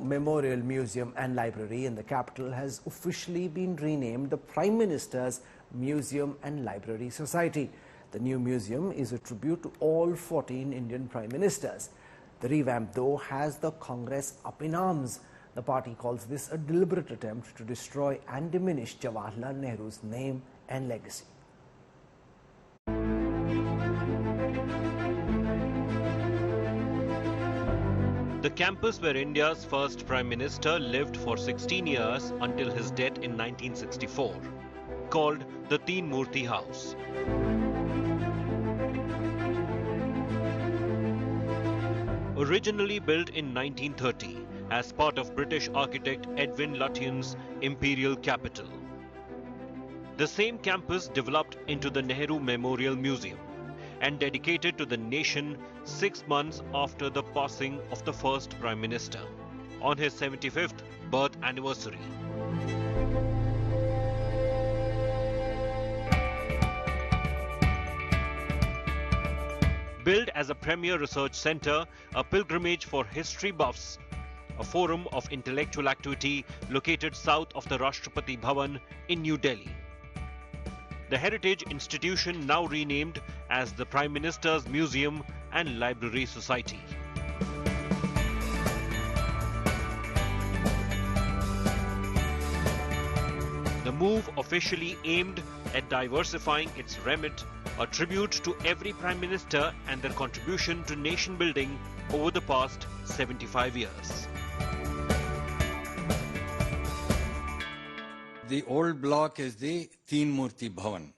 Memorial Museum and Library in the capital has officially been renamed the Prime Minister's Museum and Library Society. The new museum is a tribute to all 14 Indian Prime Ministers. The revamp, though, has the Congress up in arms. The party calls this a deliberate attempt to destroy and diminish Jawaharlal Nehru's name and legacy. The campus where India's first Prime Minister lived for 16 years until his death in 1964, called the Teen Murti House. Originally built in 1930 as part of British architect Edwin Lutyen's imperial capital. The same campus developed into the Nehru Memorial Museum and dedicated to the nation 6 months after the passing of the first Prime Minister, on his 75th birth anniversary. Built as a premier research center, a pilgrimage for history buffs, a forum of intellectual activity located south of the Rashtrapati Bhavan in New Delhi. The heritage institution now renamed as the Prime Minister's Museum and Library Society. The move officially aimed at diversifying its remit, a tribute to every Prime Minister and their contribution to nation building over the past 75 years. The old block is the Teen Murti Bhavan,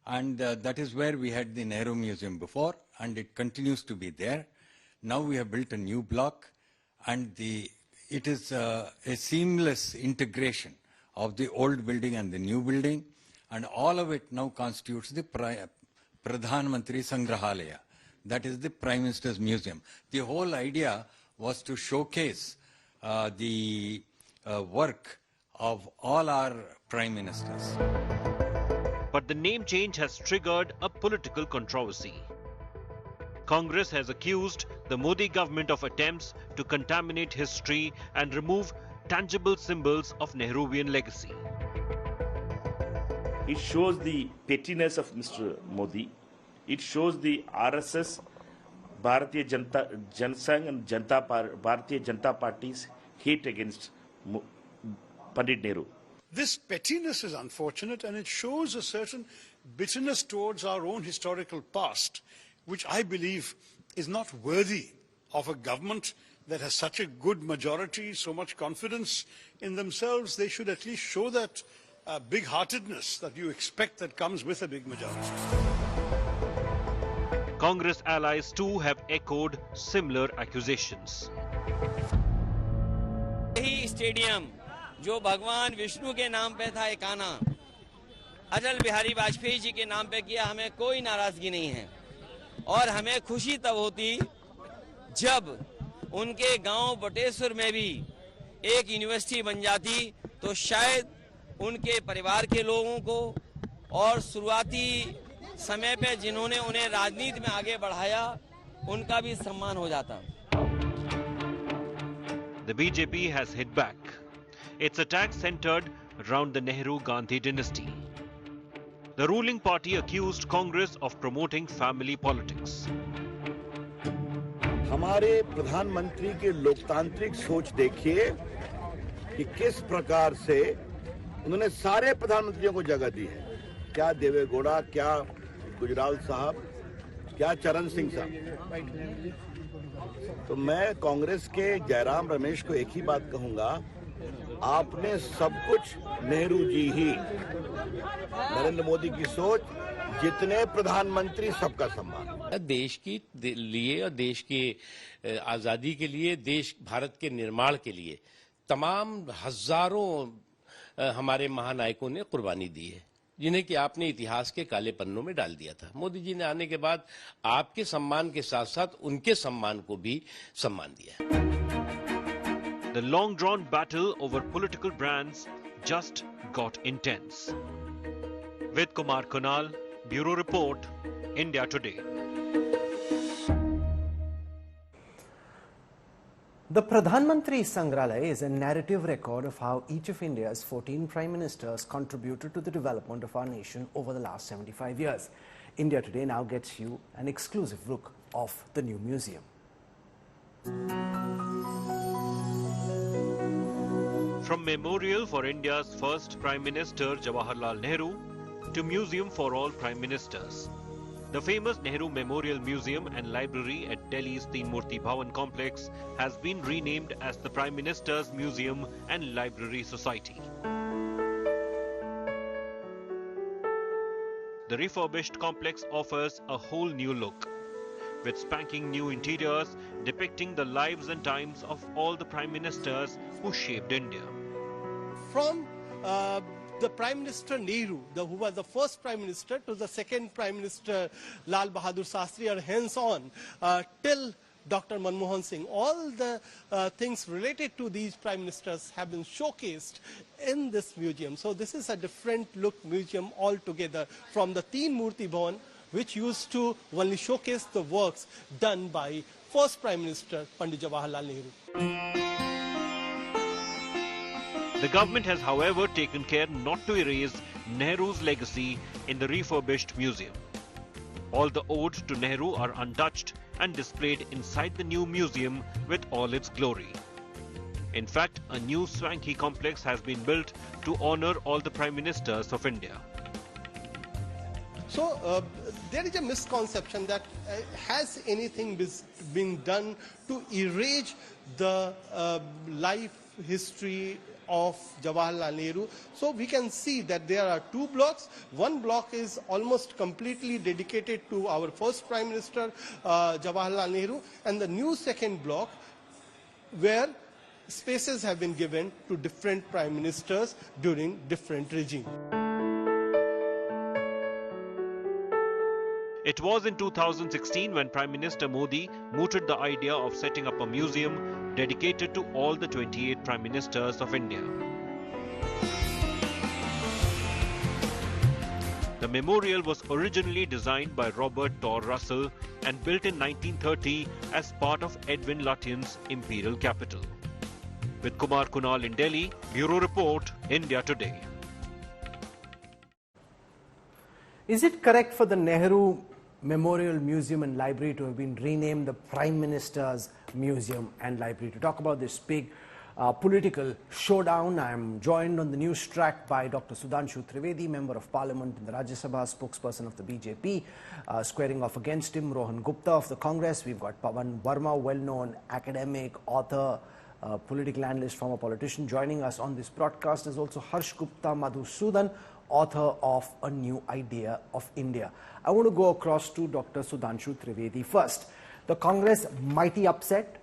and that is where we had the Nehru Museum before, and it continues to be there. Now we have built a new block, and it is a seamless integration of the old building and the new building, and all of it now constitutes the Pradhan Mantri Sangrahalaya, that is the Prime Minister's Museum. The whole idea was to showcase the work of all our Prime Ministers. But the name change has triggered a political controversy. Congress has accused the Modi government of attempts to contaminate history and remove tangible symbols of Nehruvian legacy. It shows the pettiness of Mr. Modi. It shows the RSS, Bharatiya Janasangh and Bharatiya Janata Party's hate against Pandit Nehru. This pettiness is unfortunate, and it shows a certain bitterness towards our own historical past, which I believe is not worthy of a government that has such a good majority, so much confidence in themselves. They should at least show that big-heartedness that you expect that comes with a big majority. Congress allies too have echoed similar accusations. Stadium जो भगवान विष्णु के नाम पे था एकाना, अटल बिहारी वाजपेयी जी के नाम पे किया, हमें कोई नाराजगी नहीं है। और हमें खुशी तब होती जब उनके गांव बटेश्वर में भी एक यूनिवर्सिटी बन जाती, तो शायद उनके परिवार के लोगों को और शुरुआती समय पे जिन्होंने उन्हें राजनीति में आगे बढ़ाया, उनका भी सम्मान हो जाता। The BJP has hit back. Its attack centered around the Nehru-Gandhi dynasty. The ruling party accused Congress of promoting family politics. हमारे प्रधानमंत्री की लोकतांत्रिक सोच देखिए कि किस प्रकार से उन्होंने सारे प्रधानमंत्रियों को जगह दी है। क्या देवेगौड़ा, क्या गुजराल साहब, क्या चरण सिंह साहब। तो मैं कांग्रेस के जयराम रमेश को एक ही बात कहूंगा, आपने सब कुछ नेहरू जी ही, नरेंद्र मोदी की सोच, जितने प्रधानमंत्री सबका सम्मान। देश के लिए और देश की आज़ादी के लिए, देश भारत के निर्माण के लिए तमाम हजारों हमारे महानायकों ने कुर्बानी दी है, जिन्हें कि आपने इतिहास के काले पन्नों में डाल दिया था। मोदी जी ने आने के बाद आपके सम्मान के साथ साथ उनके सम्मान को भी सम्मान दिया। The long-drawn battle over political brands just got intense. With Kumar Kunal, Bureau Report, India Today. The Pradhan Mantri Sangrahalaya is a narrative record of how each of India's 14 Prime Ministers contributed to the development of our nation over the last 75 years. India Today now gets you an exclusive look of the new museum. From memorial for India's first Prime Minister Jawaharlal Nehru to museum for all Prime Ministers, the famous Nehru Memorial Museum and Library at Delhi's Teen Murti Bhawan complex has been renamed as the Prime Minister's Museum and Library Society. The refurbished complex offers a whole new look, with spanking new interiors depicting the lives and times of all the Prime Ministers who shaped India. From the Prime Minister Nehru, who was the first Prime Minister, to the second Prime Minister Lal Bahadur Shastri, or hence on, till Dr. Manmohan Singh, all the things related to these Prime Ministers have been showcased in this museum. So this is a different look museum altogether from the Teen Murti Bhawan, which used to only showcase the works done by first Prime Minister Pandit Jawaharlal Nehru. The government has, however, taken care not to erase Nehru's legacy in the refurbished museum. All the odes to Nehru are untouched and displayed inside the new museum with all its glory. In fact, a new swanky complex has been built to honor all the Prime Ministers of India. So there is a misconception that has anything been done to erase the life history of Jawaharlal Nehru. So we can see that there are two blocks. One block is almost completely dedicated to our first Prime Minister Jawaharlal Nehru, and the new second block where spaces have been given to different Prime Ministers during different regimes. It was in 2016 when Prime Minister Modi mooted the idea of setting up a museum dedicated to all the 28 Prime Ministers of India. The memorial was originally designed by Robert Torr Russell and built in 1930 as part of Edwin Lutyens' imperial capital. With Kumar Kunal in Delhi, Bureau Report, India Today. Is it correct for the Nehru Memorial Museum and Library to have been renamed the Prime Minister's Museum and Library? To talk about this big political showdown, I am joined on the news track by Dr. Sudhanshu Trivedi, Member of Parliament in the Rajya Sabha, spokesperson of the BJP. Squaring off against him, Rohan Gupta of the Congress. We've got Pawan Verma, well-known academic, author, political analyst, former politician. Joining us on this broadcast is also Harsh Gupta Madhusudan, author of A New Idea of India. I want to go across to Dr. Sudhanshu Trivedi first. The Congress mighty upset.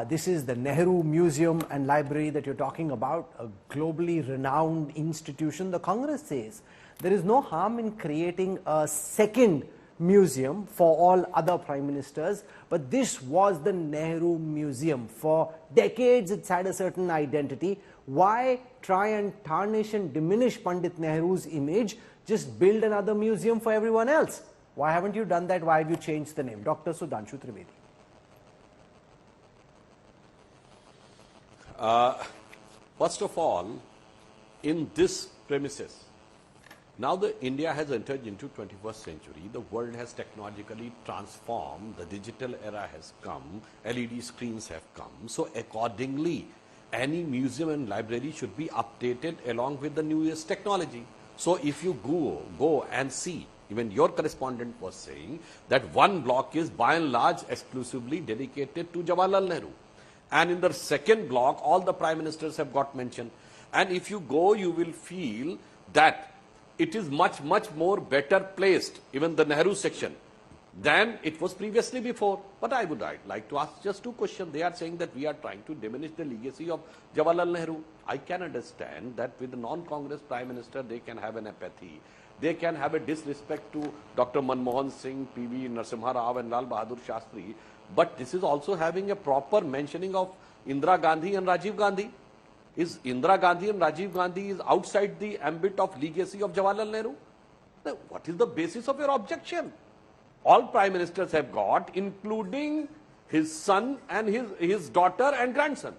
This is the Nehru Museum and Library that you're talking about, a globally renowned institution. The Congress says there is no harm in creating a second museum for all other Prime Ministers, but this was the Nehru Museum. For decades it's had a certain identity. Why try and tarnish and diminish Pandit Nehru's image? Just build another museum for everyone else. Why haven't you done that? Why have you changed the name? Dr. Sudhanshu Trivedi. First of all, in this premises, now India has entered into 21st century. The world has technologically transformed. The digital era has come. LED screens have come. So accordingly, any museum and library should be updated along with the newest technology. So if you go and see, even your correspondent was saying that one block is by and large exclusively dedicated to Jawaharlal Nehru. And in the second block, all the Prime Ministers have got mentioned. And if you go, you will feel that it is much more better placed, even the Nehru section, than it was previously before. But I'd like to ask just two questions. They are saying that we are trying to diminish the legacy of Jawaharlal Nehru. I can understand that with the non-Congress Prime Minister, they can have an apathy. They can have a disrespect to Dr. Manmohan Singh, P.V. Narasimha Rao and Lal Bahadur Shastri. But this is also having a proper mentioning of Indira Gandhi and Rajiv Gandhi. Is Indira Gandhi and Rajiv Gandhi is outside the ambit of legacy of Jawaharlal Nehru? Now, what is the basis of your objection? All Prime Ministers have got, including his son and his daughter and grandson.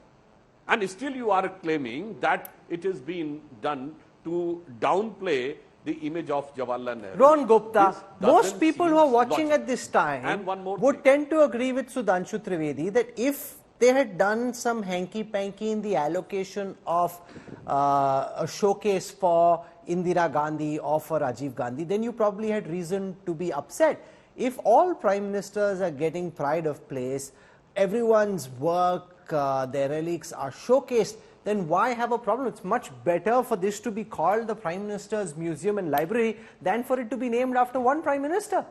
And still you are claiming that it has been done to downplay the image of Jawaharlal Nehru. Ron Gupta, This most doesn't people seem who are watching logical. at this time And one more would thing. tend to agree with Sudhanshu Trivedi that if they had done some hanky-panky in the allocation of a showcase for Indira Gandhi or for Rajiv Gandhi, then you probably had reason to be upset. If all prime ministers are getting pride of place, everyone's work, their relics are showcased, then why have a problem? It's much better for this to be called the Prime Minister's Museum and Library than for it to be named after one Prime Minister.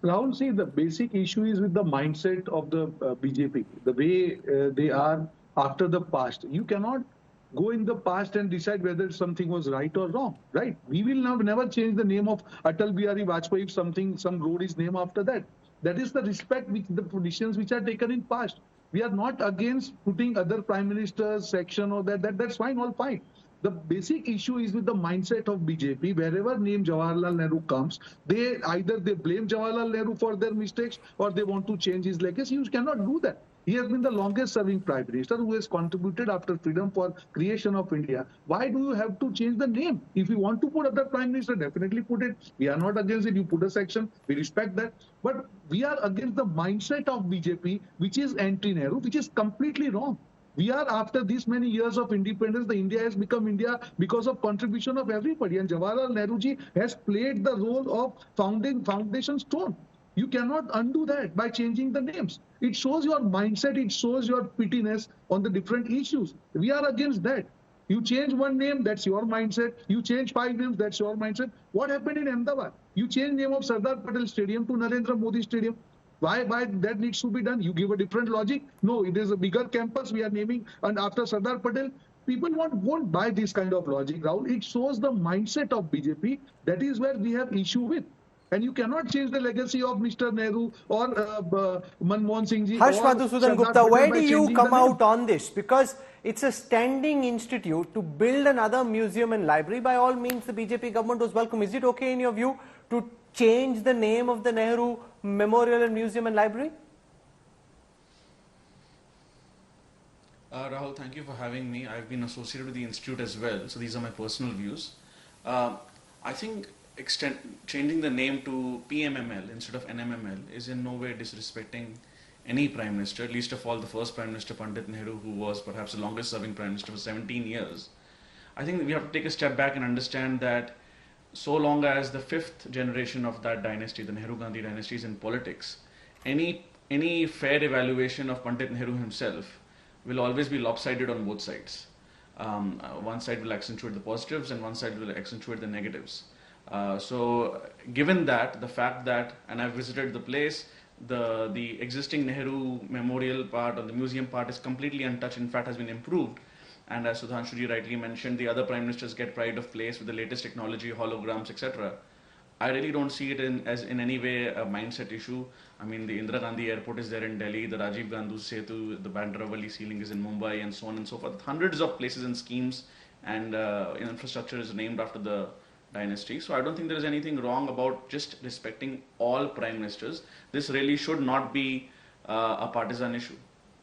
Rahul, see, the basic issue is with the mindset of the BJP, the way they are after the past. You cannot go in the past and decide whether something was right or wrong, right? We will never change the name of Atal Bihari Vajpayee if some road is named after that. That is the respect which the positions which are taken in past. We are not against putting other prime ministers section or that's fine, all fine. The basic issue is with the mindset of BJP. Wherever name Jawaharlal Nehru comes, either they blame Jawaharlal Nehru for their mistakes or they want to change his legacy. You cannot do that. He has been the longest serving prime minister who has contributed after freedom for creation of India. Why do you have to change the name? If you want to put other prime minister, definitely put it. We are not against it. You put a section. We respect that. But we are against the mindset of BJP, which is anti-Nehru, which is completely wrong. We are, after these many years of independence, the India has become India because of contribution of everybody. And Jawaharlal Nehru ji has played the role of foundation stone. You cannot undo that by changing the names. It shows your mindset, it shows your pettiness on the different issues. We are against that. You change one name, that's your mindset. You change 5 names, that's your mindset. What happened in Ahmedabad? You change name of Sardar Patel Stadium to Narendra Modi Stadium. Why that needs to be done? You give a different logic? No, it is a bigger campus we are naming, and after Sardar Patel, people won't buy this kind of logic, Rahul. It shows the mindset of BJP. That is where we have issue with. And you cannot change the legacy of Mr. Nehru or Manmohan Singh ji. Harsh or Madhusudan Sardar Gupta, Patel where by do you changing come the name. out on this? Because it's a standing institute. To build another museum and library, by all means, the BJP government was welcome. Is it okay in your view to change the name of the Nehru Memorial and Museum and Library? Rahul, thank you for having me. I've been associated with the institute as well, so these are my personal views. I think changing the name to PMML instead of NMML is in no way disrespecting any Prime Minister, least of all the first Prime Minister, Pandit Nehru, who was perhaps the longest serving Prime Minister for 17 years. I think we have to take a step back and understand that so long as the 5th generation of that dynasty, the Nehru-Gandhi dynasty, is in politics, any fair evaluation of Pandit Nehru himself will always be lopsided on both sides. One side will accentuate the positives and one side will accentuate the negatives. So given that, the fact that, and I've visited the place, the existing Nehru memorial part or the museum part is completely untouched, in fact has been improved. And as Sudhanshu rightly mentioned, the other prime ministers get pride of place with the latest technology, holograms, etc. I really don't see it as in any way a mindset issue. I mean, the Indira Gandhi airport is there in Delhi, the Rajiv Gandhi Setu, the Bandra ceiling is in Mumbai, and so on and so forth. Hundreds of places and schemes and infrastructure is named after the dynasty. So I don't think there is anything wrong about just respecting all prime ministers. This really should not be a partisan issue.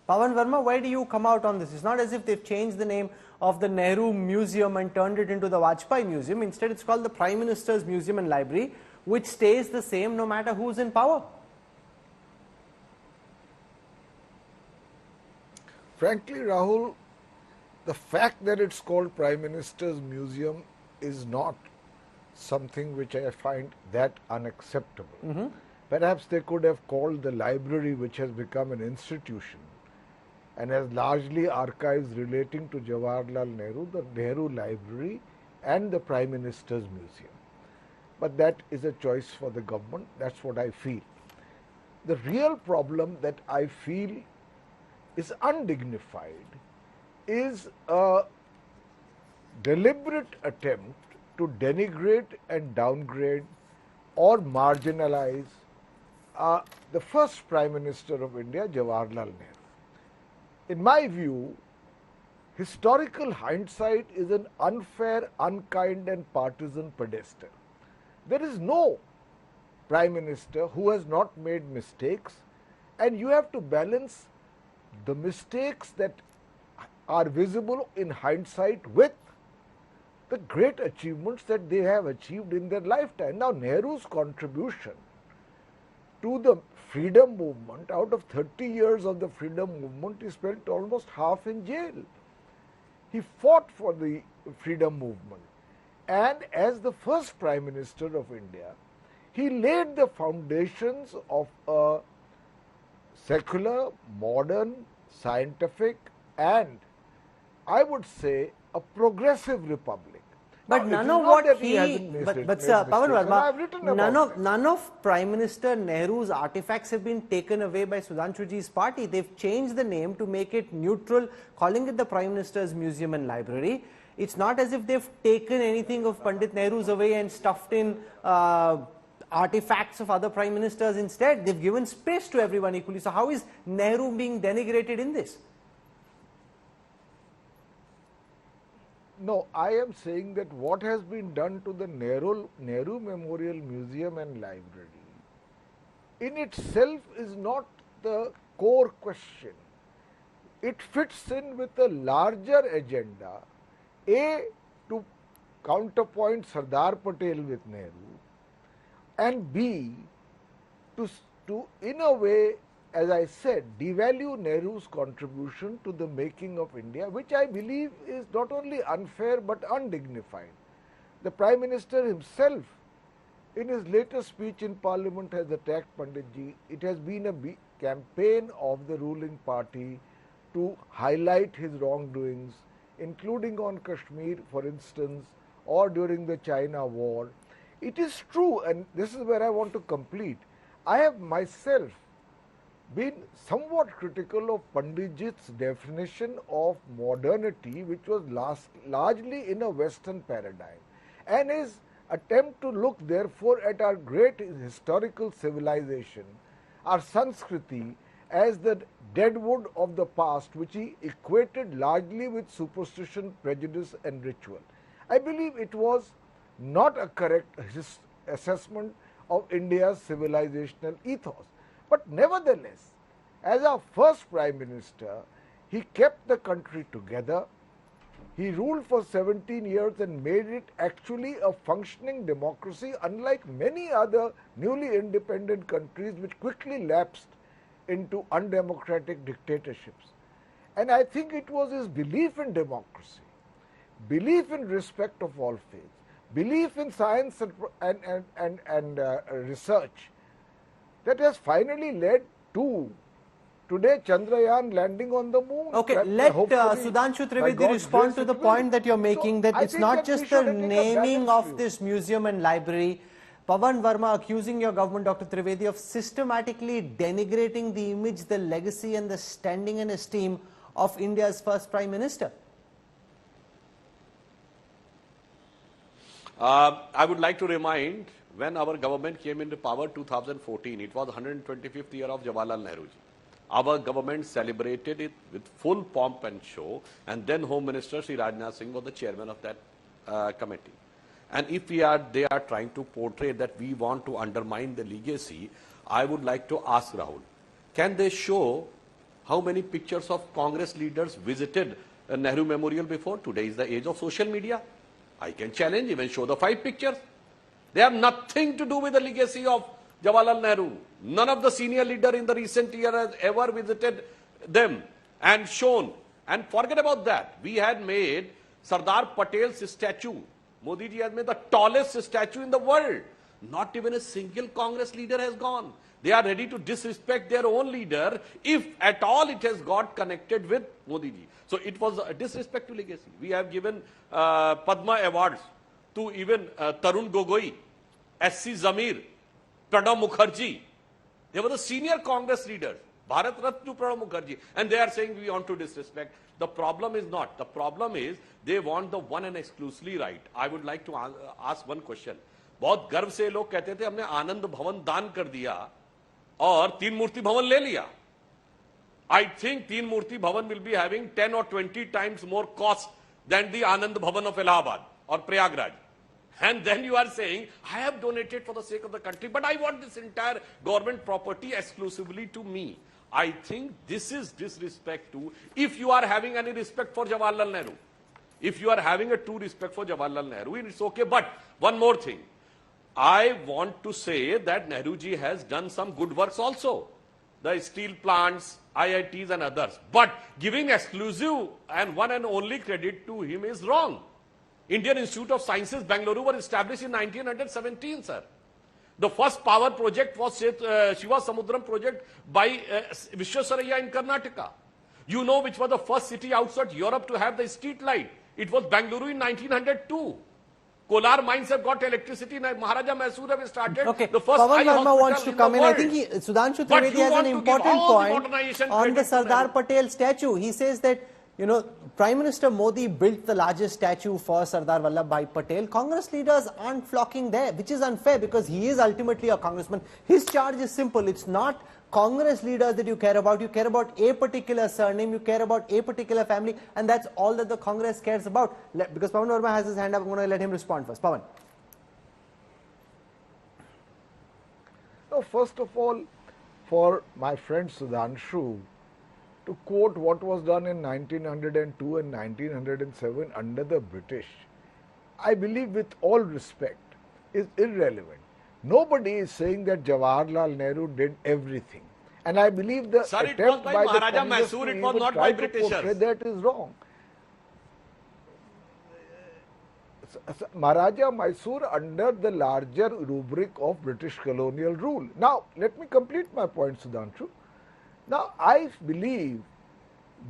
Pawan Verma, why do you come out on this? It's not as if they've changed the name of the Nehru Museum and turned it into the Vajpayee Museum. Instead, it's called the Prime Minister's Museum and Library, which stays the same no matter who's in power. Frankly, Rahul, the fact that it's called Prime Minister's Museum is not something which I find that unacceptable. Perhaps they could have called the library, which has become an institution and has largely archives relating to Jawaharlal Nehru, the Nehru Library and the Prime Minister's Museum. But that is a choice for the government. That's what I feel. The real problem that I feel is undignified is a deliberate attempt to denigrate and downgrade or marginalize the first Prime Minister of India, Jawaharlal Nehru. In my view, historical hindsight is an unfair, unkind and partisan pedestal. There is no Prime Minister who has not made mistakes And you have to balance the mistakes that are visible in hindsight with the great achievements that they have achieved in their lifetime. Now, Nehru's contribution to the freedom movement, out of 30 years of the freedom movement, he spent almost half in jail. He fought for the freedom movement. And as the first Prime Minister of India, he laid the foundations of a secular, modern, scientific, and I would say a progressive republic. But now, none of what but sir, Pawan Verma, none of Prime Minister Nehru's artifacts have been taken away by Sudhanshuji's party. They've changed the name to make it neutral, calling it the Prime Minister's Museum and Library. It's not as if they've taken anything of Pandit Nehru's away and stuffed in artifacts of other Prime Ministers instead. They've given space to everyone equally. So how is Nehru being denigrated in this? No, I am saying that what has been done to the Nehru Memorial Museum and Library in itself is not the core question. It fits in with a larger agenda, A, to counterpoint Sardar Patel with Nehru, and B, to in a way, as I said, devalue Nehru's contribution to the making of India, which I believe is not only unfair but undignified. The Prime Minister himself, in his latest speech in Parliament, has attacked Panditji. It has been a campaign of the ruling party to highlight his wrongdoings, including on Kashmir, for instance, or during the China war. It is true, and this is where I want to complete. I have myself been somewhat critical of Panditji's definition of modernity, which was largely in a Western paradigm, and his attempt to look therefore at our great historical civilization, our Sanskriti, as the deadwood of the past, which he equated largely with superstition, prejudice and ritual. I believe it was not a correct assessment of India's civilizational ethos. But nevertheless, as our first Prime Minister, he kept the country together. He ruled for 17 years and made it actually a functioning democracy, unlike many other newly independent countries which quickly lapsed into undemocratic dictatorships. And I think it was his belief in democracy, belief in respect of all faiths, belief in science and research that has finally led to today Chandrayaan landing on the moon. Okay, let Sudhanshu Trivedi respond to the point that you're making, that it's not just the naming of this museum and library. Pawan Verma accusing your government, Dr. Trivedi, of systematically denigrating the image, the legacy and the standing and esteem of India's first Prime Minister. I would like to remind, when our government came into power 2014, it was 125th year of Jawaharlal Nehru ji. Our government celebrated it with full pomp and show, and then Home Minister Sri Rajnath Singh was the chairman of that committee. And if they are trying to portray that we want to undermine the legacy, I would like to ask Rahul, can they show how many pictures of Congress leaders visited Nehru Memorial before? Today is the age of social media. I can challenge, even show the 5 pictures. They have nothing to do with the legacy of Jawaharlal Nehru. None of the senior leader in the recent year has ever visited them and shown. And forget about that. We had made Sardar Patel's statue. Modi ji has made the tallest statue in the world. Not even a single Congress leader has gone. They are ready to disrespect their own leader if at all it has got connected with Modi ji. So it was a disrespect to legacy. We have given Padma awards to even Tarun Gogoi, S.C. Zamir, Pranab Mukherjee. They were the senior Congress leaders. Bharat Ratna Pranab Mukherjee. And they are saying we want to disrespect. The problem is not. The problem is they want the one and exclusively right. I would like to ask one question. बहुत गर्व से लोग कहते थे हमने आनंद भवन दान कर दिया और 3 मूर्ति भवन ले लिया. I think 3 मूर्ति भवन will be having 10 or 20 times more cost than the Anand Bhavan of Allahabad or Prayagraj. And then you are saying, I have donated for the sake of the country, but I want this entire government property exclusively to me. I think this is disrespect to, if you are having any respect for Jawaharlal Nehru, if you are having a true respect for Jawaharlal Nehru, it's okay. But one more thing, I want to say that Nehru ji has done some good works also. The steel plants, IITs and others. But giving exclusive and one and only credit to him is wrong. Indian Institute of Sciences, Bangalore, were established in 1917, sir. The first power project was Shiva Samudram project by Vishwasaraya in Karnataka. You know which was the first city outside Europe to have the street light? It was Bangalore in 1902. Kolar mines have got electricity. Maharaja Mysore have started the first Pawan eye Verma wants hospital to come in. the I world. think Sudhanshu But Trivedi you has want an to important give all the point modernization on the credit to Sardar Nehru. Patel statue. He says that, you know, Prime Minister Modi built the largest statue for Sardar Vallabhbhai Patel. Congress leaders aren't flocking there, which is unfair because he is ultimately a congressman. His charge is simple. It's not Congress leaders that you care about a particular surname, you care about a particular family, and that's all that the Congress cares about. Because Pawan Verma has his hand up, I'm going to let him respond first. Pawan. No, first of all, for my friend Sudhanshu to quote what was done in 1902 and 1907 under the British, I believe with all respect, is irrelevant. Nobody is saying that Jawaharlal Nehru did everything. And I believe the Sir, it attempt was by by the Maharaja Congress Mysore, to it was even not try by to portray Britishers. that is wrong. Maharaja Mysore under the larger rubric of British colonial rule. Now, let me complete my point, Sudhanshu. Now, I believe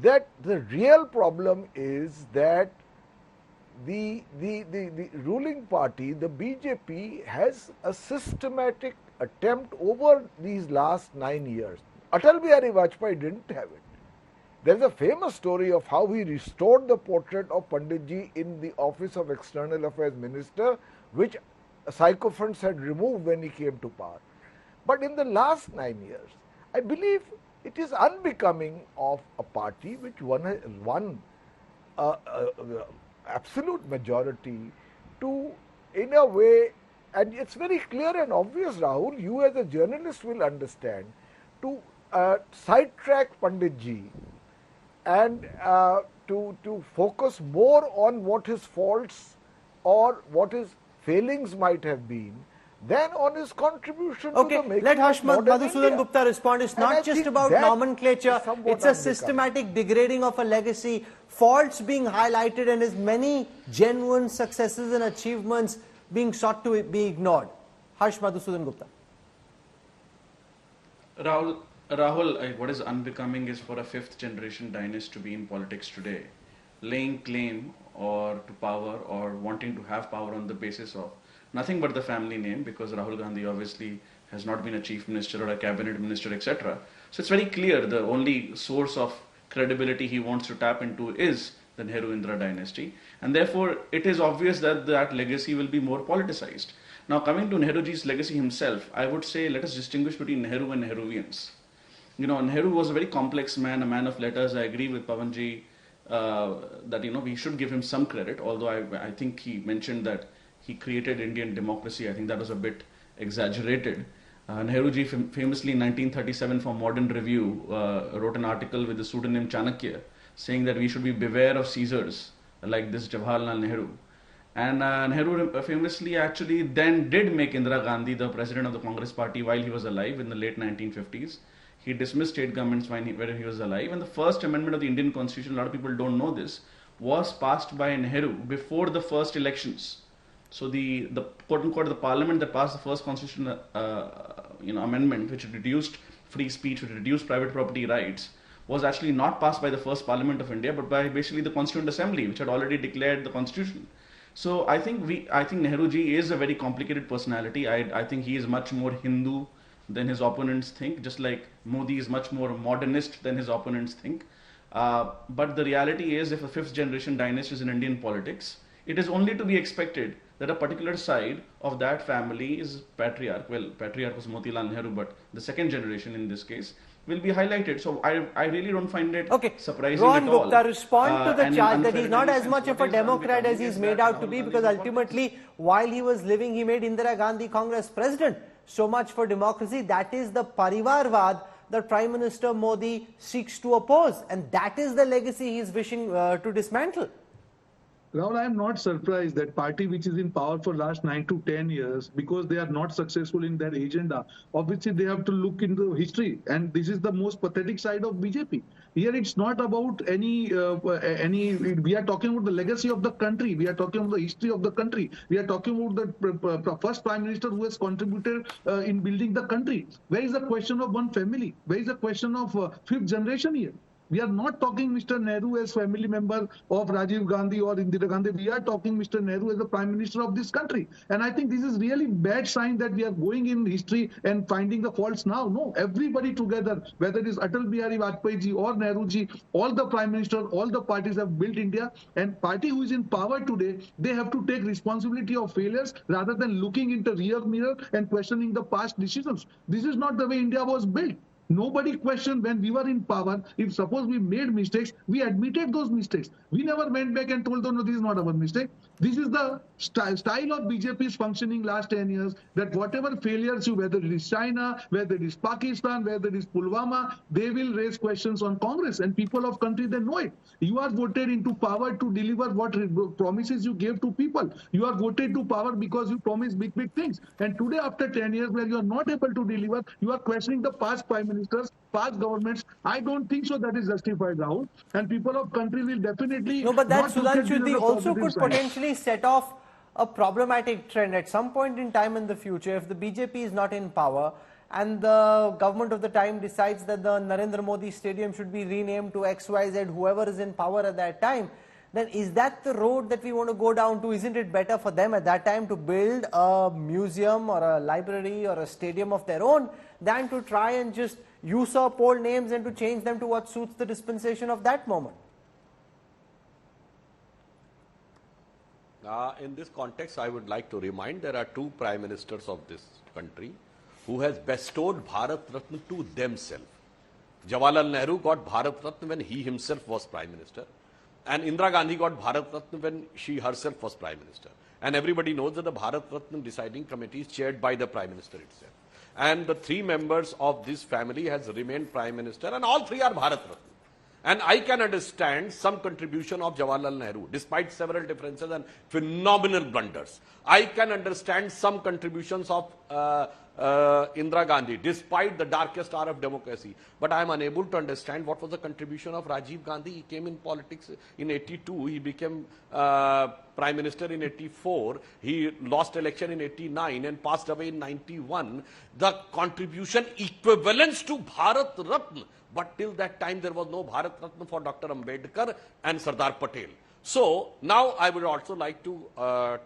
that the real problem is that the ruling party, the BJP, has a systematic attempt over these last 9 years. Atal Bihari Vajpayee didn't have it. There is a famous story of how he restored the portrait of Panditji in the office of External Affairs Minister, which sycophants had removed when he came to power. But in the last 9 years, I believe it is unbecoming of a party which won absolute majority to, in a way, and it's very clear and obvious, Rahul, you as a journalist will understand, to sidetrack Panditji and to focus more on what his faults or what his failings might have been than on his contribution to the making let of modern Madhusudan India. Gupta respond. It's And I not just think about that nomenclature, is somewhat it's a unbecoming. systematic degrading of a legacy, faults being highlighted and his many genuine successes and achievements being sought to be ignored. Harsh Madhusudan Gupta. Rahul, what is unbecoming is for a fifth generation dynast to be in politics today, laying claim or to power or wanting to have power on the basis of nothing but the family name, because Rahul Gandhi obviously has not been a chief minister or a cabinet minister, etc. So it's very clear the only source of credibility he wants to tap into is the Nehru-Indira dynasty, and therefore it is obvious that that legacy will be more politicized. Now, coming to Nehruji's legacy himself, I would say let us distinguish between Nehru and Nehruvians. You know, Nehru was a very complex man, a man of letters. I agree with Pavanji that, you know, we should give him some credit, although I think he mentioned that he created Indian democracy. I think that was a bit exaggerated. Nehruji famously in 1937 for Modern Review wrote an article with the pseudonym Chanakya saying that we should be beware of Caesars like this Jawaharlal Nehru. And Nehru famously actually then did make Indira Gandhi the president of the Congress party while he was alive in the late 1950s. He dismissed state governments when he was alive. And the first amendment of the Indian Constitution, a lot of people don't know this, was passed by Nehru before the first elections. So the quote-unquote the parliament that passed the first constitutional amendment, which reduced free speech, which reduced private property rights, was actually not passed by the first parliament of India, but by basically the Constituent Assembly, which had already declared the constitution. So I think Nehruji is a very complicated personality. I think he is much more Hindu than his opponents think, just like Modi is much more modernist than his opponents think. But the reality is, if a fifth generation dynasty is in Indian politics, it is only to be expected that a particular side of that family is patriarch. Well, patriarch was Motilal Nehru, but the second generation in this case will be highlighted. So I really don't find it surprising Rohan at all. Gupta, respond to the and charge that unfair he's not in any as much sense. of a What is Democrat as unbecoming he's is made that out to Rahul be, Gandhi because is what ultimately, while he was living, he made Indira Gandhi Congress president. So much for democracy. That is the Parivarvad that Prime Minister Modi seeks to oppose, and that is the legacy he is wishing to dismantle. Rahul, I am not surprised that party which is in power for last 9 to 10 years, because they are not successful in their agenda, obviously they have to look into history, and this is the most pathetic side of BJP. Here it's not about any, we are talking about the legacy of the country, we are talking about the history of the country, we are talking about the first Prime Minister who has contributed in building the country. Where is the question of one family? Where is the question of fifth generation here? We are not talking Mr. Nehru as family member of Rajiv Gandhi or Indira Gandhi. We are talking Mr. Nehru as the Prime Minister of this country. And I think this is really bad sign that we are going in history and finding the faults now. No, everybody together, whether it is Atal Bihari Vajpayee ji or Nehru ji, all the Prime Minister, all the parties have built India. And party who is in power today, they have to take responsibility of failures rather than looking into rear mirror and questioning the past decisions. This is not the way India was built. Nobody questioned when we were in power. If suppose we made mistakes, we admitted those mistakes. We never went back and told them, no, this is not our mistake. This is the style of BJP's functioning last 10 years, that whatever failures you, whether it is China, whether it is Pakistan, whether it is Pulwama, they will raise questions on Congress, and people of country, they know it. You are voted into power to deliver what promises you gave to people. You are voted to power because you promised big, big things. And today, after 10 years, where you are not able to deliver, you are questioning the past prime ministers, past governments. I don't think so that is justified, Rahul. And people of country will definitely No, but that, Sudhanshu also could potentially set off a problematic trend at some point in time in the future. If the BJP is not in power and the government of the time decides that the Narendra Modi Stadium should be renamed to XYZ, whoever is in power at that time, then is that the road that we want to go down to? Isn't it better for them at that time to build a museum or a library or a stadium of their own than to try and just usurp old names and to change them to what suits the dispensation of that moment? In this context, I would like to remind there are two prime ministers of this country who has bestowed Bharat Ratna to themselves. Jawaharlal Nehru got Bharat Ratna when he himself was prime minister, and Indira Gandhi got Bharat Ratna when she herself was prime minister. And everybody knows that the Bharat Ratna deciding committee is chaired by the prime minister itself. And the three members of this family has remained prime minister, and all three are Bharat Ratna. And I can understand some contribution of Jawaharlal Nehru, despite several differences and phenomenal blunders. I can understand some contributions of Indira Gandhi, despite the darkest hour of democracy. But I am unable to understand what was the contribution of Rajiv Gandhi. He came in politics in 82. He became prime minister in 84. He lost election in 89 and passed away in 91. The contribution equivalents to Bharat Ratna. But till that time, there was no Bharat Ratna for Dr. Ambedkar and Sardar Patel. So now I would also like to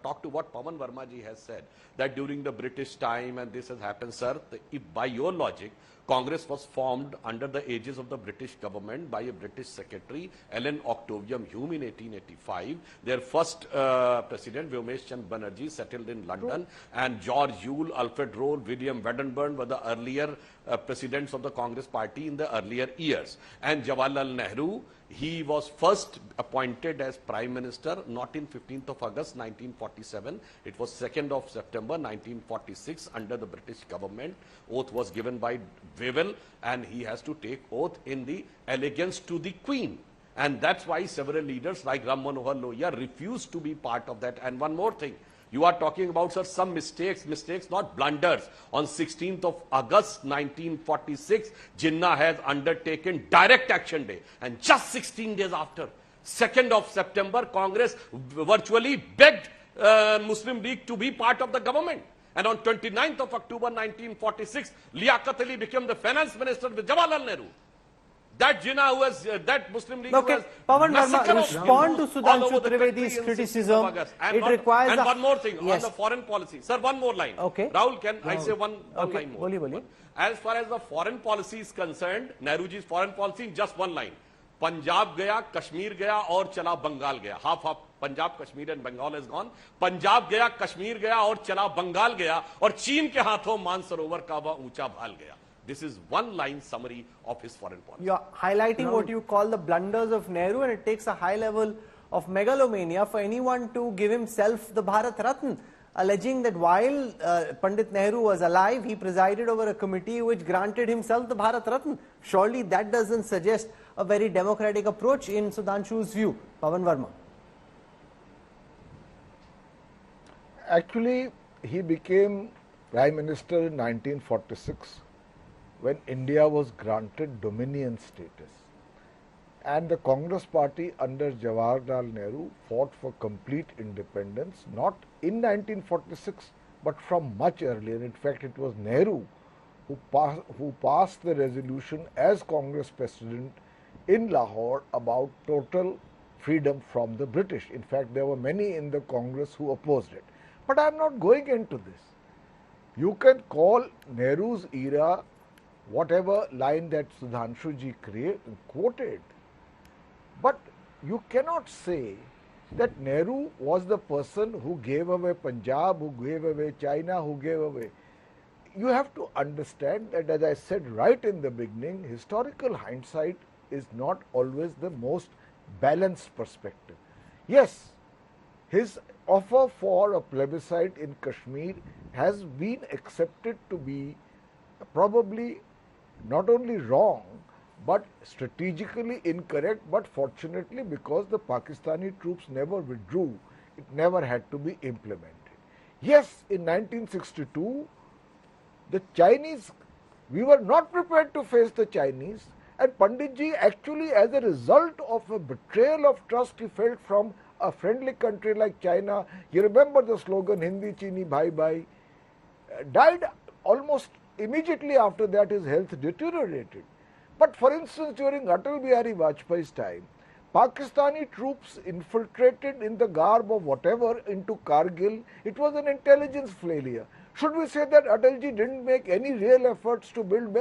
talk to what Pawan Verma ji has said, that during the British time, and this has happened, sir, if by your logic, Congress was formed under the aegis of the British government by a British secretary, Ellen Octavian Hume, in 1885. Their first president, Vyomesh Chand Banerjee, settled in London, and George Yule, Alfred Roe, William Wedderburn were the earlier presidents of the Congress party in the earlier years. And Jawaharlal Nehru, he was first appointed as Prime Minister not in 15th of August 1947. It was 2nd of September 1946 under the British government. Oath was given by Wavell, and he has to take oath in the allegiance to the Queen. And that's why several leaders like Ram Manohar Lohia refused to be part of that. And one more thing. You are talking about, sir, some mistakes, not blunders. On 16th of August 1946, Jinnah has undertaken direct action day. And just 16 days after, 2nd of September, Congress virtually begged Muslim League to be part of the government. And on 29th of October 1946, Liaquat Ali became the finance minister with Jawaharlal Nehru. That Jinnah who has, that Muslim League okay. who has Pawan Verma, respond to Sudhanshu Trivedi's criticism. And requires and one more thing, yes, on the foreign policy. Sir, one more line. Okay. Rahul, can I say one line more? Boli. As far as the foreign policy is concerned, Nehruji's foreign policy, just one line. Punjab gaya, Kashmir gaya, aur chala Bengal gaya. Half Punjab, Kashmir and Bengal is gone. Punjab gaya, Kashmir gaya, aur chala Bengal gaya, aur Cheen ke haathon Mansarovar ka wa uncha bhal gaya. This is one-line summary of his foreign policy. You're highlighting what you call the blunders of Nehru, and it takes a high level of megalomania for anyone to give himself the Bharat Ratna, alleging that while Pandit Nehru was alive, he presided over a committee which granted himself the Bharat Ratna. Surely that doesn't suggest a very democratic approach in Sudhanshu's view. Pawan Verma. Actually, he became Prime Minister in 1946 when India was granted dominion status. And the Congress party under Jawaharlal Nehru fought for complete independence, not in 1946, but from much earlier. In fact, it was Nehru who passed the resolution as Congress president in Lahore about total freedom from the British. In fact, there were many in the Congress who opposed it. But I am not going into this. You can call Nehru's era whatever line that Sudhanshuji quoted, but you cannot say that Nehru was the person who gave away Punjab, who gave away China, who gave away. You have to understand that, as I said right in the beginning, historical hindsight is not always the most balanced perspective. Yes, his offer for a plebiscite in Kashmir has been accepted to be probably not only wrong, but strategically incorrect, but fortunately because the Pakistani troops never withdrew, it never had to be implemented. Yes, in 1962, the Chinese, we were not prepared to face the Chinese, and Panditji actually, as a result of a betrayal of trust he felt from a friendly country like China, you remember the slogan, Hindi Chini Bhai Bhai, died almost immediately after that. His health deteriorated. But for instance, during Atal Bihari Vajpayee's time, Pakistani troops infiltrated in the garb of whatever into Kargil. It was an intelligence failure. Should we say that Atalji didn't make any real efforts to build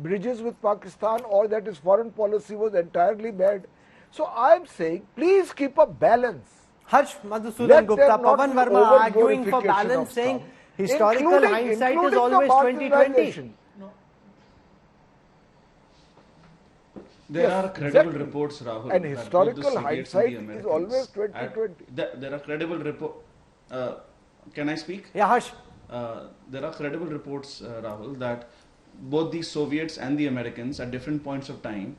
bridges with Pakistan, or that his foreign policy was entirely bad? So I am saying, please keep a balance. Harsh Madhusudan Gupta, Pawan Verma arguing for balance, saying historical hindsight is always 2020. There are credible reports, Rahul. And historical hindsight is always 2020. There are credible reports. Can I speak? Yeah, Harsh. There are credible reports, Rahul, that both the Soviets and the Americans at different points of time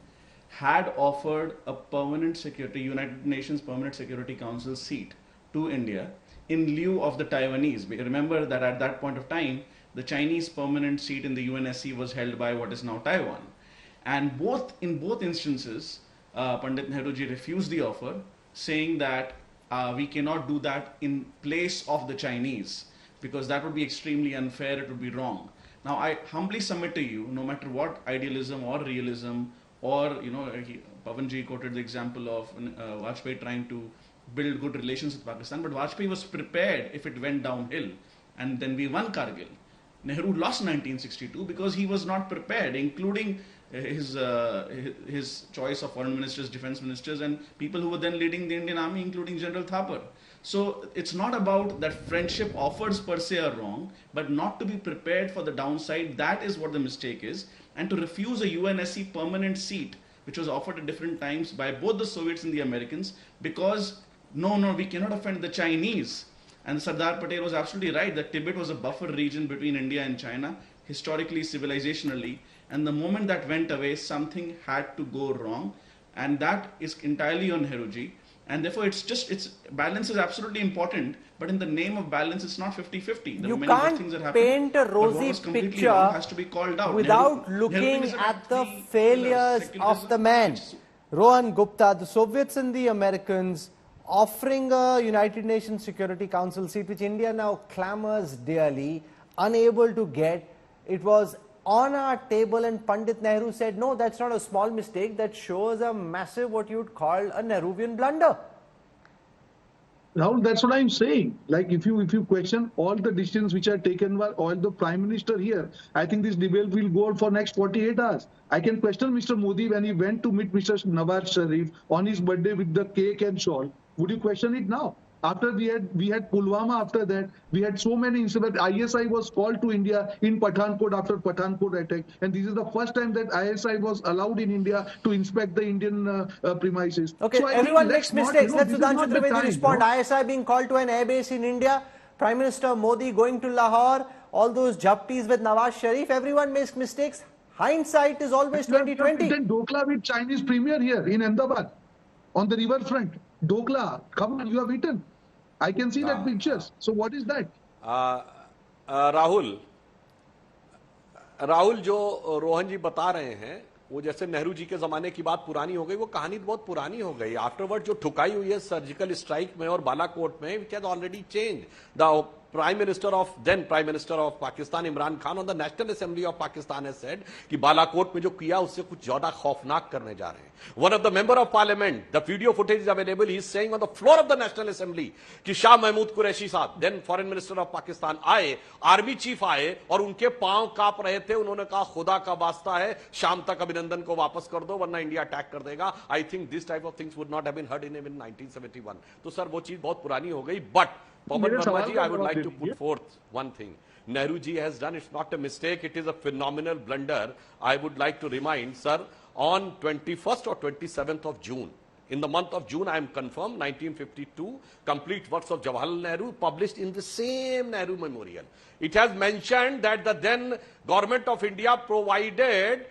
had offered a permanent security, United Nations Permanent Security Council seat to India in lieu of the Taiwanese. Remember that at that point of time, the Chinese permanent seat in the UNSC was held by what is now Taiwan. And in both instances, Pandit Nehruji refused the offer, saying that we cannot do that in place of the Chinese, because that would be extremely unfair, it would be wrong. Now, I humbly submit to you, no matter what idealism or realism, or, Pavanji quoted the example of Vajpayee trying to build good relations with Pakistan, but Vajpayee was prepared if it went downhill, and then we won Kargil. Nehru lost 1962 because he was not prepared, including his choice of foreign ministers, defense ministers, and people who were then leading the Indian army, including General Thapar. So it's not about that friendship offers per se are wrong, but not to be prepared for the downside. That is what the mistake is. And to refuse a UNSC permanent seat, which was offered at different times by both the Soviets and the Americans, because no, we cannot offend the Chinese. And Sardar Patel was absolutely right that Tibet was a buffer region between India and China, historically, civilizationally. And the moment that went away, something had to go wrong. And that is entirely on Nehruji. And therefore, balance is absolutely important. But in the name of balance, it's not 50-50. You can't paint a rosy picture has to be called out. without looking at the failures of the man. Rohan Gupta, the Soviets and the Americans offering a United Nations Security Council seat, which India now clamors dearly, unable to get. It was on our table, and Pandit Nehru said, no, that's not a small mistake. That shows a massive, what you'd call a Nehruvian blunder. Rahul, that's what I'm saying. Like, if you question all the decisions which are taken by all the Prime Minister here, I think this debate will go on for next 48 hours. I can question Mr. Modi when he went to meet Mr. Nawaz Sharif on his birthday with the cake and shawl. Would you question it now? After we had Pulwama, after that we had so many incidents. ISI was called to India in Pathankot after Pathankot attack, and this is the first time that ISI was allowed in India to inspect the Indian premises. Okay, so everyone makes mistakes. Let Sudhanshu Trivedi respond. No? ISI being called to an airbase in India, Prime Minister Modi going to Lahore, all those japtis with Nawaz Sharif. Everyone makes mistakes. Hindsight is always 2020. Then Dokla with Chinese premier here in Ahmedabad on the riverfront. Dokla, come on, you have eaten. I can see that pictures. So what is that? Rahul जो रोहन जी बता रहे हैं वो जैसे नेहरू जी के जमाने की बात पुरानी हो गई, वो कहानी बहुत पुरानी हो गई. आफ्टरवर्ड जो ठुकाई हुई है सर्जिकल स्ट्राइक में और बालाकोट में, which has already change the Prime Minister of Pakistan Imran Khan on the National Assembly of Pakistan has said कि बालाकोट में जो किया उससे कुछ ज्यादा खौफनाक करने जा रहे हैं. One of the member of parliament, the video footage is available, he is saying on the floor of the National Assembly कि शाह महमूद कुरैशी साहब, then Foreign Minister of Pakistan आए, आर्मी चीफ आए और उनके पांव कांप रहे थे. उन्होंने कहा खुदा का वास्ता है शाम तक अभिनंदन को वापस कर दो वरना इंडिया अटैक कर देगा. I think this type of things would not have been heard in even 1971. तो सर वो चीज बहुत पुरानी हो गई. But Pawan Verma ji, I would like to put forth one thing. Nehru ji has done, it's not a mistake, it is a phenomenal blunder. I would like to remind, sir, on 21st or 27th of June, in the month of June, I am confirmed, 1952, complete works of Jawaharlal Nehru published in the same Nehru Memorial. It has mentioned that the then government of India provided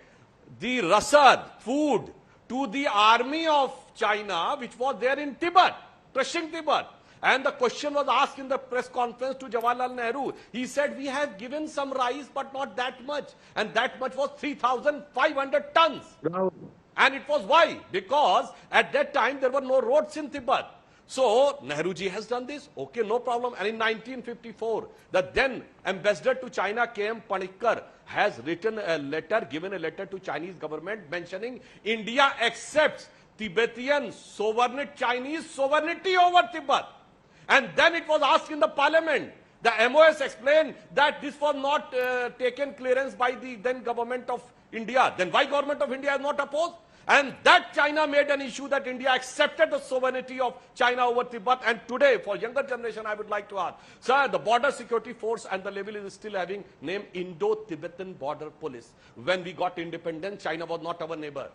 the rasad, food, to the army of China, which was there in Tibet, crushing Tibet. And the question was asked in the press conference to Jawaharlal Nehru. He said, we have given some rice, but not that much. And that much was 3,500 tons. Bravo. And it was why? Because at that time, there were no roads in Tibet. So, Nehru ji has done this. Okay, no problem. And in 1954, the then ambassador to China, K.M. Panikkar, has written a letter, given a letter to Chinese government mentioning India accepts Tibetan sovereignty, Chinese sovereignty over Tibet. And then it was asked in the parliament. The MOS explained that this was not taken clearance by the then government of India. Then why government of India has not opposed? And that China made an issue that India accepted the sovereignty of China over Tibet. And today, for younger generation, I would like to ask, sir, the border security force and the level is still having name Indo-Tibetan Border Police. When we got independence, China was not our neighbor.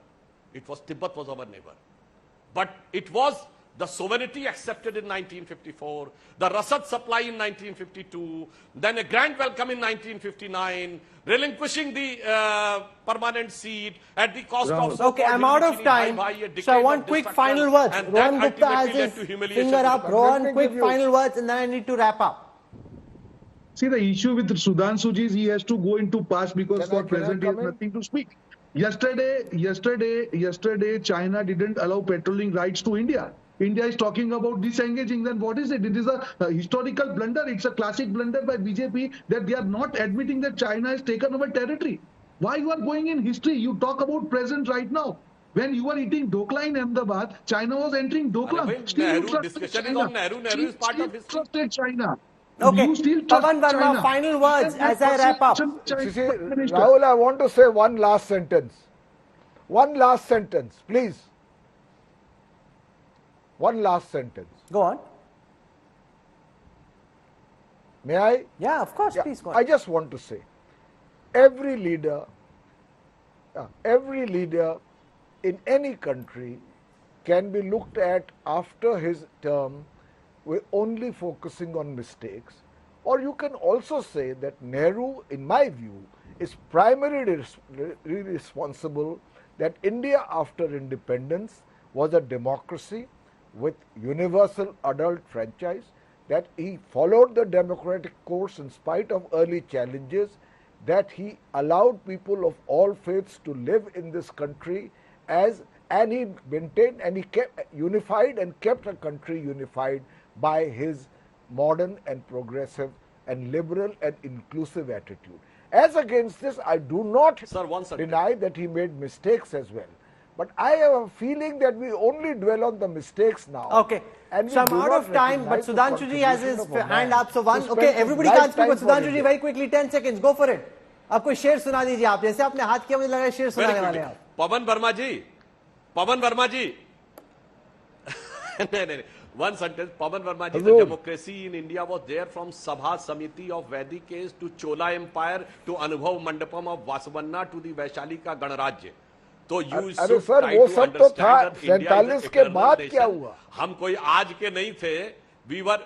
It was Tibet was our neighbor. But it was the sovereignty accepted in 1954, the rasad supply in 1952, then a grand welcome in 1959, relinquishing the permanent seat at the cost of... Okay, I'm out of time. So I want quick final words. Rohan Gupta has his finger up. Rohan, quick final words, and then I need to wrap up. See, the issue with Sudhanshu ji is he has to go into past because for present he has nothing to speak. Yesterday, China didn't allow patrolling rights to India. India is talking about disengaging. Then what is it? It is a historical blunder. It's a classic blunder by BJP that they are not admitting that China has taken over territory. Why you are going in history? You talk about present right now. When you were eating Dokla in Ahmedabad, China was entering Dokla. Still you trusted China. Nehru is part of history. Trusted China. Okay, Pawan Verma, final words as I wrap up. Rahul, I want to say one last sentence. One last sentence, please. One last sentence. Go on. May I? Yeah, of course, please go on. I just want to say, every leader in any country can be looked at after his term with only focusing on mistakes, or you can also say that Nehru, in my view, is primarily responsible that India after independence was a democracy with universal adult franchise, that he followed the democratic course in spite of early challenges, that he allowed people of all faiths to live in this country and he maintained and he kept unified and kept a country unified by his modern and progressive and liberal and inclusive attitude. As against this, I do not deny that he made mistakes as well. But I have a feeling that we only dwell on the mistakes now. Okay. And so I'm out of time, but Sudhanshu ji has his hand up. So one, okay, everybody can't speak, but Sudhanshu ji, very quickly, 10 seconds, go for it. आप कोई शेर सुना दीजिए आप जैसे आपने हाथ किया मुझे लगा शेर सुनाने वाले आप पवन वर्मा जी One sentence. Pawan Verma ji, the democracy in India was there from Sabha Samiti of Vedic age to Chola Empire to Anubhav Mandapam of Vasavanna to the Vaishali ka Ganarajya. तो यू अरे sir वो सब तो था 47 के बाद क्या हुआ? हम कोई आज के नहीं थे. We were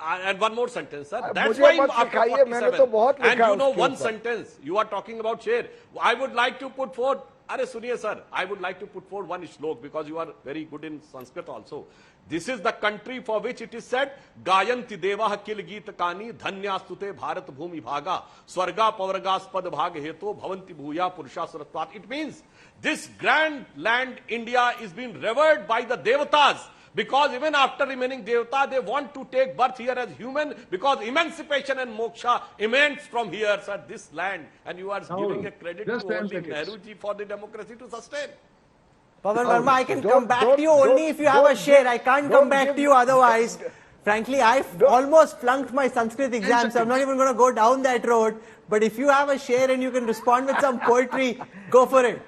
and one more sentence, sir. That's why after 47 and you know one sentence you are talking about share. I would like to put forth. अरे सुनिए sir, I would like to put forward one श्लोक because you are very good in Sanskrit also. This is the country for which it is said, गायन्ति देवाः किल गीतकानि धन्यास्तुते भारत भूमि भागा स्वर्गा पवर्गास्पद भाग हेतो भवन्ति भूया पुरुषा सुरत्वात्. It means this grand land India is being revered by the devatas. Because even after remaining devata, they want to take birth here as human because emancipation and moksha emanates from here, sir, this land. And you are giving a credit to only Nehru ji for the democracy to sustain. Pawan Verma, I can come back to you only if you have a share. I can't come back to you otherwise. Frankly, I've almost flunked my Sanskrit exam, so I'm not even going to go down that road. But if you have a share and you can respond with some poetry, go for it.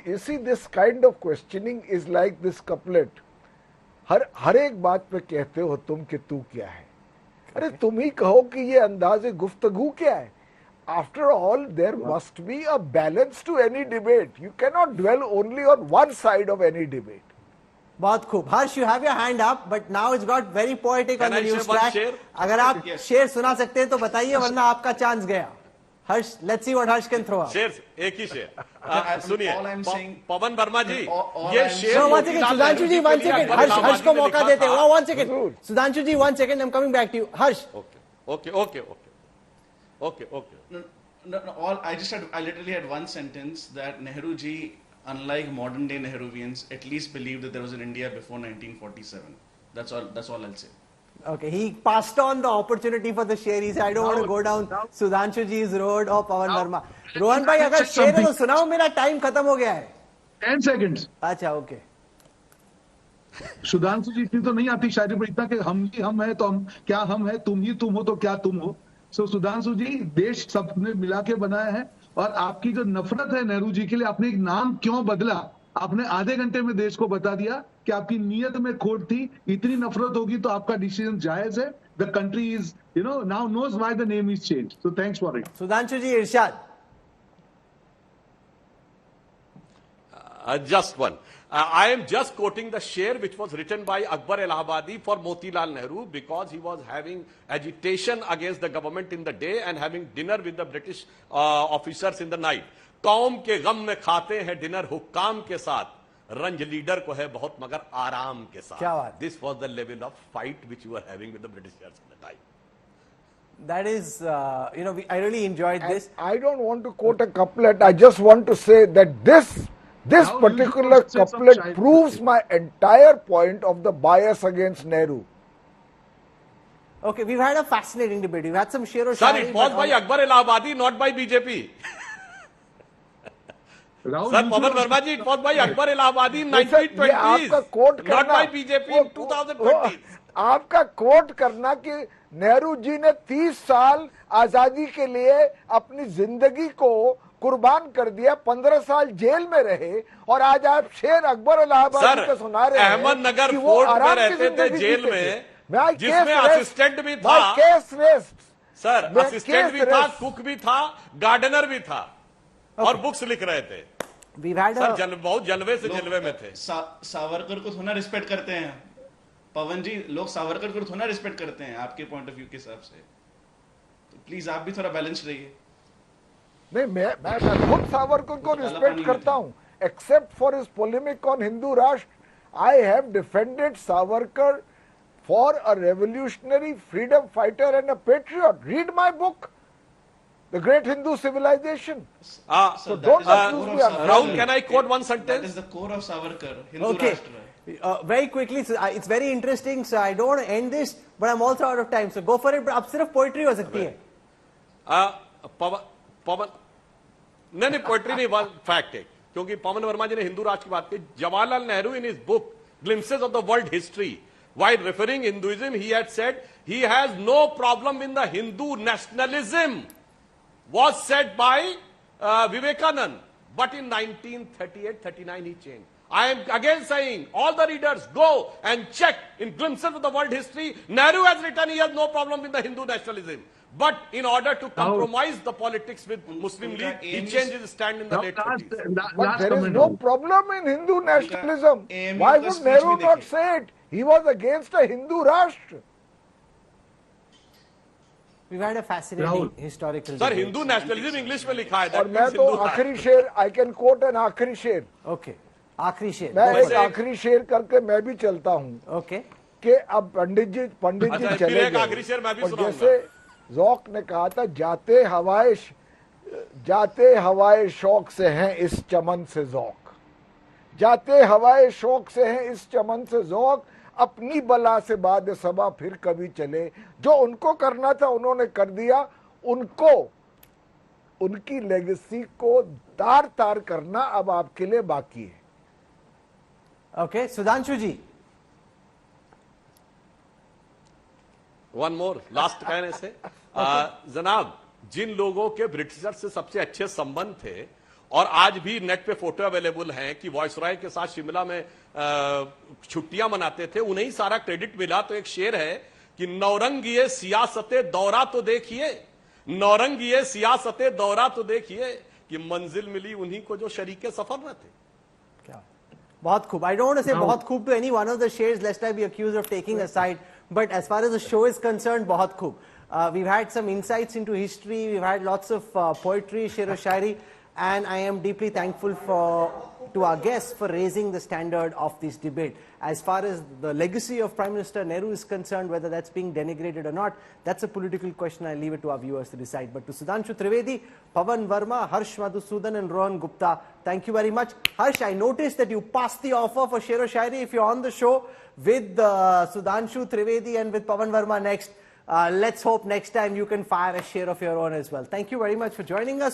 You see, this kind of questioning is like this couplet. हर एक बात पे कहते हो तुम कि तू क्या है. अरे तुम ही कहो कि ये अंदाज़े गुफ्तगू क्या है. After all, there must be a balance to any debate. You cannot dwell only on one side of any debate. बहुत खूब. Harsh, you have your hand up, but now it's got very poetic on the news track. अगर आप शेर सुना सकते हैं तो बताइए, वरना आपका चांस गया. Harsh, let's see what Harsh can throw out. शेर, एक ही शेर. सुनिए, पवन वर्मा जी, ये शेर. No, one second, Sudhanshu ji, 1 second. Harsh को मौका देते हैं. 1 second. Sudhanshu ji, 1 second. I'm coming back to you. Harsh. Okay. No, I literally had one sentence that Nehru ji, unlike modern day Nehruvians, at least believed that there was an India before 1947. That's all I'll say. Okay, he passed on the opportunity for the share. He said, I don't want to go down Sudhanshu ji's road or Pawan Verma. Rohan bhai, अगर शेर है तो सुनाओ, मेरा time खत्म हो गया है. 10 seconds. अच्छा, okay. सुधांशु जी इतनी तो नहीं आती शायरी पर इतना कि हम है तो हम क्या हम है, तुम ही तुम हो तो क्या तुम हो. सो सुधांशु जी, देश सबने मिला के बनाया है और आपकी जो नफरत है नेहरू जी के लिए, आपने एक नाम क्यों बदला, आपने आधे घंटे में देश को बता दिया कि आपकी नीयत में खोट थी. इतनी नफरत होगी तो आपका डिसीजन जायज है. The country is now knows why the name is change. So thanks for it. Sudhanshu ji, इरशाद. Just one. I am just quoting the share which was written by Akbar Allahabadi for Motilal Nehru because he was having agitation against the government in the day and having dinner with the British officers in the night. कौम के गम में खाते हैं dinner हुक्काम के साथ, रंज leader को है बहुत मगर आराम के साथ. क्या बात. This was the level of fight which you were having with the Britishers at the time. That is, I really enjoyed this. I don't want to quote a couplet. I just want to say that this particular couplet proves my entire point of the bias against Nehru. Okay, we've had a fascinating debate. We've had some share. Sir, it was by Akbar Allahabadi, not by BJP. Sir, Pawan Verma ji, it was by Akbar Allahabadi in 1920s, not by BJP in 2020. आपका coat करना कि नेहरू जी ने 30 साल आजादी के लिए अपनी जिंदगी को कुर्बान कर दिया, 15 साल जेल में रहे और आज आप शेर अकबर इलाहाबादी का सुना रहे हैं. अहमदनगर फोर्ट में रहते थे जेल में, जिसमें असिस्टेंट भी था. सर, असिस्टेंट भी था, कुक भी था, गार्डनर भी था और बुक्स लिख रहे थे. सर, बहुत जलवे से जलवे में थे. सावरकर को थोड़ा रिस्पेक्ट करते हैं पवन जी, लोग सावरकर को थोड़ा रिस्पेक्ट करते हैं आपके पॉइंट ऑफ व्यू के हिसाब से. तो प्लीज आप भी थोड़ा बैलेंस रहिए. नहीं, मैं खुद सावरकर को रिस्पेक्ट करता हूं, except for his polemic on Hindu Rashtra. I have defended Savarkar for a revolutionary freedom fighter and a patriot. Read my book, The Great Hindu Civilization. So don't accuse me. Rahul, can I quote one sentence? That is the core of Savarkar, Hindu Okay. Rashtra. Very quickly, so it's very interesting. So I don't want to end this, but I'm also out of time. So go for it. But अब सिर्फ poetry हो सकती है. पवन नहीं poetry नहीं, fact है, क्योंकि पवन वर्मा जी ने हिंदू राष्ट्र की बात की. Jawaharlal Nehru in his book Glimpses of the World History, while referring Hinduism, he had said he has no problem in the Hindu nationalism. Was said by Vivekanand. But in 1938-39 he changed. I am again saying, all the readers go and check in glimpses of the world history. Nehru has written he has no problem with the Hindu nationalism. But in order to compromise the politics with Muslim League, he changed his stand in the late 30s. But there is no problem in Hindu nationalism. Why would Nehru not say it? He was against a Hindu Rashtra. We've had a fascinating historical Sir, debate. Hindu nationalism English में लिखा है. और मैं तो आखिरी शेर, I can quote an आखिरी शेर. Okay. आखिरी शेर. मैं एक आखिरी शेर करके मैं भी चलता हूँ. Okay. कि अब पंडित जी चले गए. और जैसे ज़ौक़ ने कहा था, जाते हवाए शौक से हैं इस चमन से ज़ौक़. जाते हवाए शौक से हैं इस चमन से ज़ौक़. अपनी बला से बाद सबा फिर कभी चले. जो उनको करना था उन्होंने कर दिया. उनको उनकी लेगेसी को तार तार करना अब आपके लिए बाकी है. ओके, सुधांशु जी. वन मोर लास्ट कहने से जनाब, जिन लोगों के ब्रिटिशर से सबसे अच्छे संबंध थे और आज भी नेट पे फोटो अवेलेबल हैं कि वॉइसरॉय के साथ शिमला में छुट्टियां मनाते थे, उन्हें ही सारा क्रेडिट मिला. तो एक शेर है कि नौरंगिये सियासते दौरा तो देखिए, नौरंगिये सियासते दौरा तो देखिए, कि मंजिल मिली उन्हीं को जो शरीके सफर में थे. क्या बहुत खूब. I don't want to say बहुत खूब to any one of the shares lest I be accused of taking a side, but as far as the show is concerned, बहुत खूब. We've had some insights into history, we've had lots of poetry, sher o shairi, and I am deeply thankful to our guests for raising the standard of this debate. As far as the legacy of Prime Minister Nehru is concerned, whether that's being denigrated or not, that's a political question. I leave it to our viewers to decide. But to Sudhanshu Trivedi, Pawan Verma, Harsh Madhusudan and Rohan Gupta, thank you very much. Harsh, I noticed that you passed the offer for Sher o Shairi. If you're on the show with Sudhanshu Trivedi and with Pawan Verma next, let's hope next time you can fire a share of your own as well. Thank you very much for joining us.